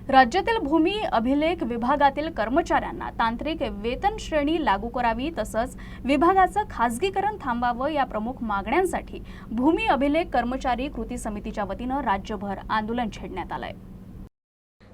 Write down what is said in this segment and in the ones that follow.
राज्यातील भूमी अभिलेख विभागातील कर्मचाऱ्यांना तांत्रिक वेतन श्रेणी लागू करावी, तसंच विभागाचं खासगीकरण थांबावं या प्रमुख मागण्यांसाठी भूमी अभिलेख कर्मचारी कृती समितीच्या वतीनं राज्यभर आंदोलन छेडण्यात आलंय।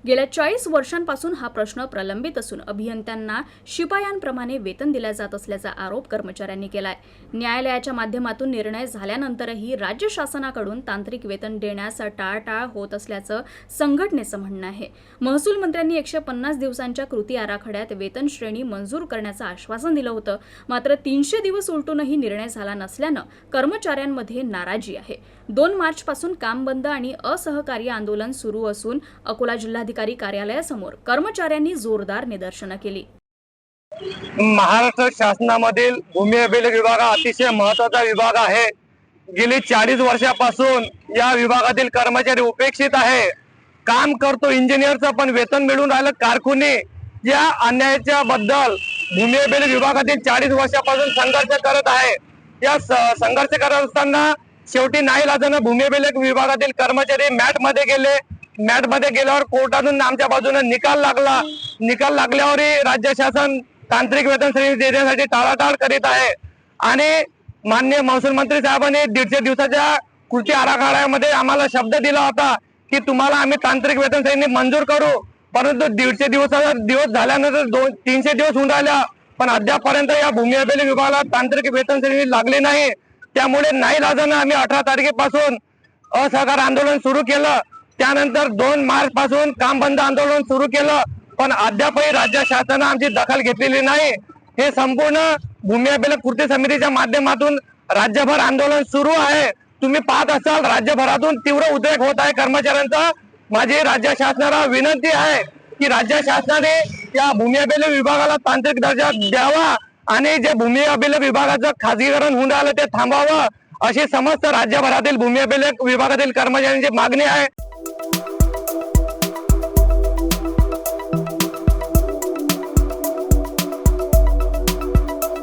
गेल्या 40 वर्षांपासून हा प्रश्न प्रलंबित असून अभियंत्यांना शिपायांप्रमाणे वेतन दिले जात असल्याचा आरोप कर्मचाऱ्यांनी केलाय। न्यायालयाच्या माध्यमातून निर्णय झाल्यानंतरही राज्य शासनाकडून तांत्रिक वेतन देण्यास टाळाटाळ होत असल्याचं संघटनेचं म्हणणं आहे। महसूल मंत्र्यांनी 150 दिवसांच्या कृती आराखड्यात वेतन श्रेणी मंजूर करण्याचं आश्वासन दिलं होतं, मात्र 300 दिवस उलटूनही निर्णय झाला नसल्यानं कर्मचाऱ्यांमध्ये नाराजी आहे। 2 मार्चपासून काम बंद आणि असहकार्य आंदोलन सुरू असून अकोला जिल्हाधिकारी कार्यालयासमोर कर्मचाऱ्यांनी जोरदार निदर्शनं केली। महाराष्ट्र शासनामधील भूमी अभिलेख विभाग हा अतिशय महत्त्वाचा विभाग आहे। गेली 40 वर्षापासून या विभागातील कर्मचारी उपेक्षित आहे। काम करतो इंजिनियरचं पण वेतन मिळून राहिलं कारकुनी। या अन्यायाच्या बद्दल भूमी अभिलेख विभागातील 40 वर्षापासून संघर्ष करत आहे। या संघर्ष करत असताना शेवटी नाईलाजानं भूमी अभिलेख विभागातील कर्मचारी मॅटमध्ये गेले। मॅटमध्ये गेल्यावर कोर्टातून आमच्या बाजूने निकाल लागला। निकाल लागल्यावरही राज्य शासन तांत्रिक वेतन श्रेणी देण्यासाठी टाळाटाळ करीत आहे आणि माननीय महसूल मंत्री साहेबांनी 150 दिवसाच्या कृती आराखड्यामध्ये आम्हाला शब्द दिला होता की तुम्हाला आम्ही तांत्रिक वेतन श्रेणी मंजूर करू, परंतु 150 दिवस झाल्यानंतर 300 दिवस होऊन राहिल्या पण अद्यापपर्यंत या भूमी अभिलेख विभागाला तांत्रिक वेतन श्रेणी लागली नाही। त्यामुळे नाईलाजानं आम्ही 18 तारखेपासून असहकार आंदोलन सुरू केलं। त्यानंतर 2 मार्च पासून काम बंद आंदोलन सुरू केलं, पण अद्यापही राज्य शासनाने आमची दखल घेतलेली नाही। हे संपूर्ण भूमी अभिलेख कृती समितीच्या माध्यमातून राज्यभर आंदोलन सुरू आहे। तुम्ही पाहत असाल राज्यभरातून तीव्र उद्रेक होत आहे कर्मचाऱ्यांचा। माझी राज्य शासनाला विनंती आहे की राज्य शासनाने या भूमी अभिलेख विभागाला तांत्रिक दर्जा द्यावा आणि जे भूमी अभिलेख विभागाचं खासगीकरण होऊन राहिलं ते थांबावं, अशी समस्त राज्यभरातील भूमी अभिलेख विभागातील कर्मचाऱ्यांची मागणी आहे।